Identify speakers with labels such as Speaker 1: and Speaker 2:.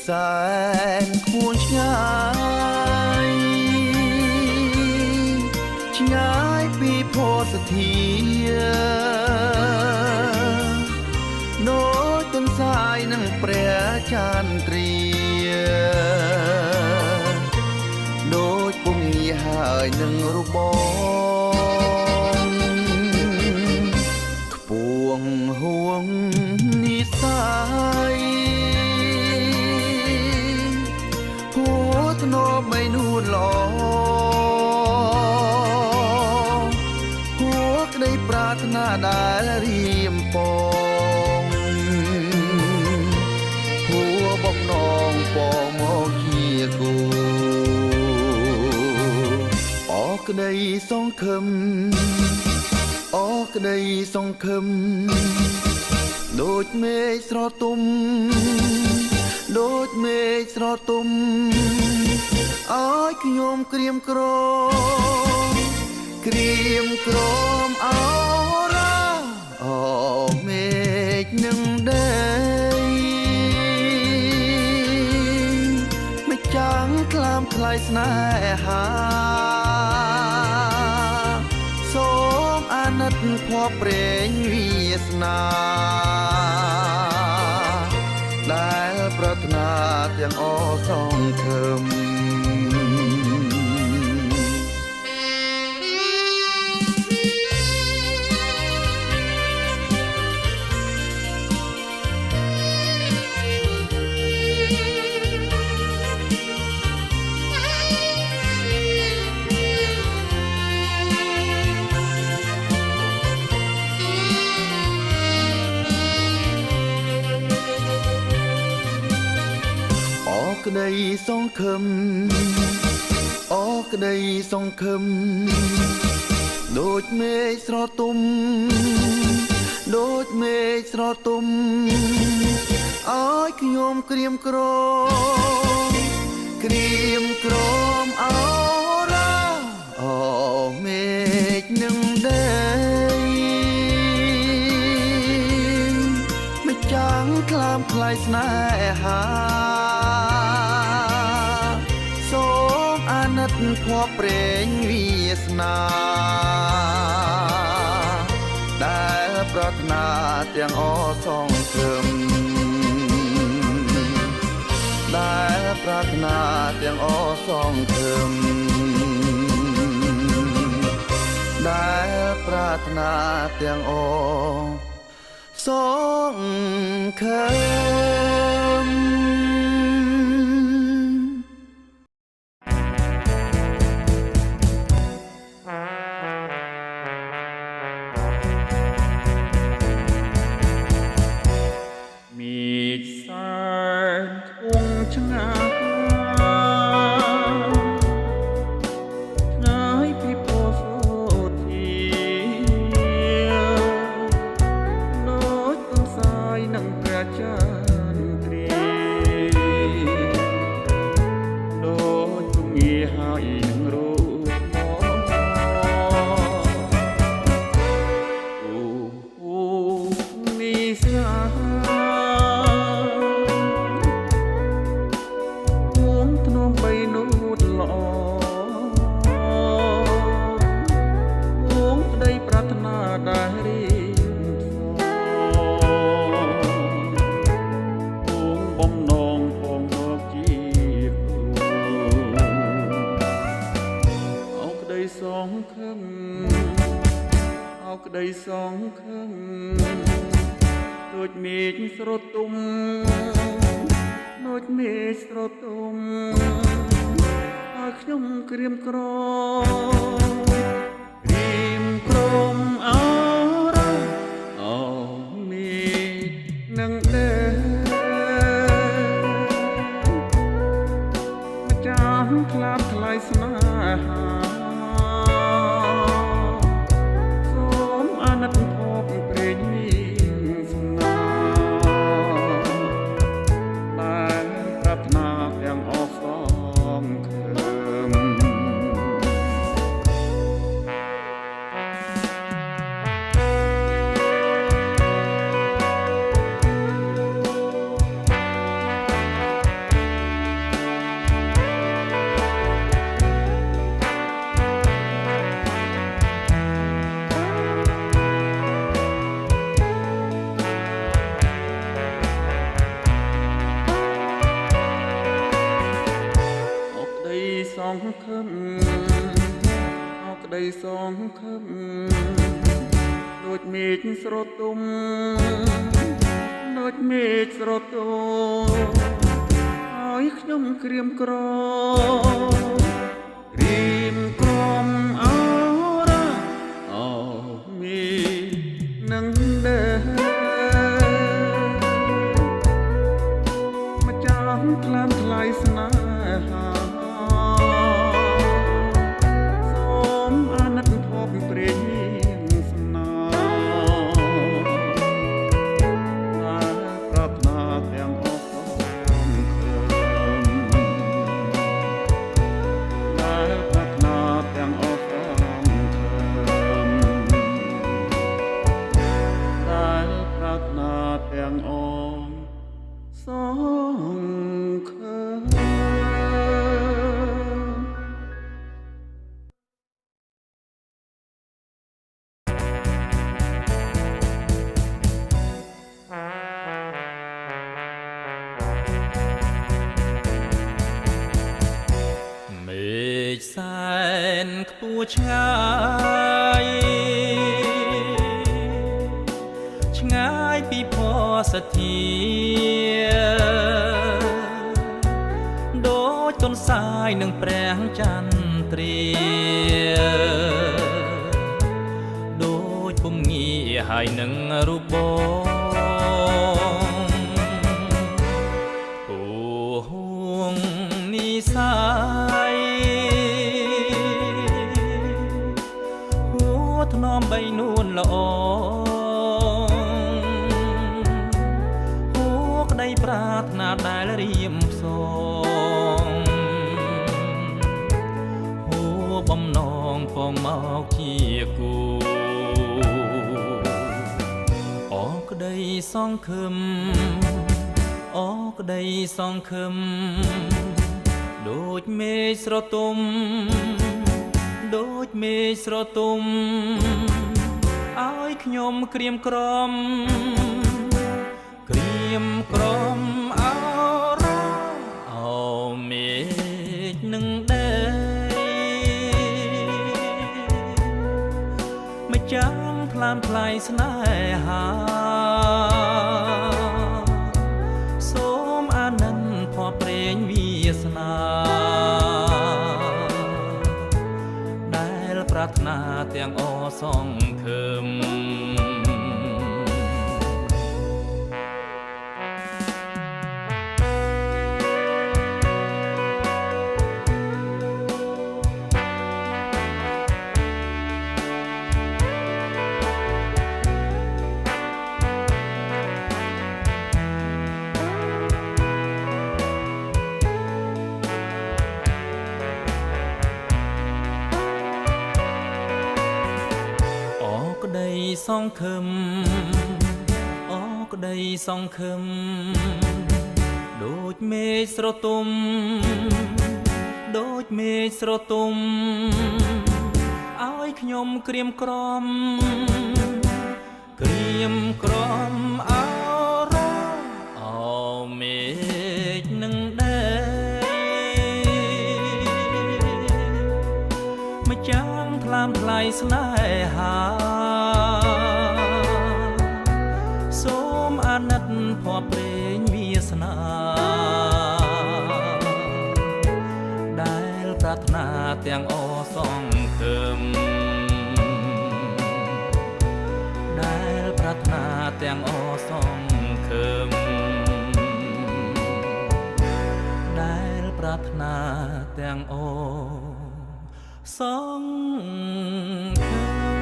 Speaker 1: แสนควรឆ្ងាយឆ្ងាយពីភពសធាដូចទន្សាយនឹងព្រះចន្ទ្រាដូចពុំងាហើយនឹងរូបបងខ្ពងហួងនិស័យពួតនោបីនួនល្អពួក្ដីប្រាថ្នាដែលរៀមពងពួបំណងពងមកជាគូអក្ដីសង្ឃឹមអក្ដីសង្ឃឹមដូចមេឃស្រទុំដូចមេឃស្រទុំឲ្យខ្ញុំក្រៀមក្រំក្រៀមក្រំអរ៉ាអូមេឃនឹងដីមិនចាំងក្លាមថ្លៃស្នេហាសូមអាណិតភ័ព្វព្រេងវាសនាដែលប្រាថ្នាទាំងអសង្ឃឹមក្ដីសង្ឃឹមអក្ដីសង្ឃឹមដូចមេឃស្រទុំដូចមេឃស្រទុំឲ្យខ្ញុំក្រៀមក្រំក្រៀមក្រំអរ៉ាអូមេឃនឹងដីមិនចាំងក្លាមថ្លៃស្នេហាភ័ព្វព្រេងវាសនាដែលប្រាថ្នាទាំងអសង្ឃឹមដែលប្រាថ្នាទាំងអសង្ឃឹមដែលប្រាថ្នាទាំងអសង្ឃឹមក្ដីសង្ឃឹមដូចមេឃស្រទុំដូចមេឃស្រទុំឲ្យខ្ញុំក្រៀមក្រំក្រៀមក្រំអរ៉ាអូមេឃនឹងដីម្ចាស់ខ្លាបថ្លៃស្នេហា
Speaker 2: ងខឹមអោក្តីសងខឹមដូចមេឃស្រទុំដូចមេឃស្រទុំឲ្យខ្ញុំក្រៀមក្ររៀមក្រំអរអូមីនឹងដែរមកចាំថ្លើមថ្លៃស្នេហាសូមអាណិតភពព្រេងស្នាប្រាថ្នាទាំងអស់ទាំងអងសងខើ
Speaker 3: មេឃសែនខ្ពស់ឆ្ងាយឆ្ងាយពីភសធាដូចទន្សាយនឹងព្រះចន្ទ្រាដូចពុំងាហើយនឹងរូបបងពូហួងនិសាយហួថ្នមបីនួនល្អប្រាថ្នាដែលរៀមផ្សងហួបំណងផងមកជាគូអក្តីសងខឹមអក្តីសងខឹមដូចមេឃស្រទុំដូចមេឃស្រទុំឲ្យខ្ញុំក្រៀមក្រំក្រៀមក្រំអរអូមេឃនឹងដែរមិនចាំថ្លើមថ្លៃស្នេហាសូមអាណិនភ័ព្វព្រេងវាសនាដែលប្រាថ្នាទាំងអសងខឹមក្តីសងខឹមអក្តីសងខឹមដូចមេឃស្រទុំដូចមេឃស្រទុំឲ្យខ្ញុំក្រៀមក្រំក្រៀមក្រំអរអូមេឃនឹងដែរមកចាំថ្លើមថ្លៃស្នេហាសូមអាណិតភ័ព្វព្រេងវាសនាដែលប្រាថ្នាទាំងអសងខឹមដែលប្រាថ្នាទាំងអសងខឹមដែលប្រាថ្នាទាំងអសងខឹម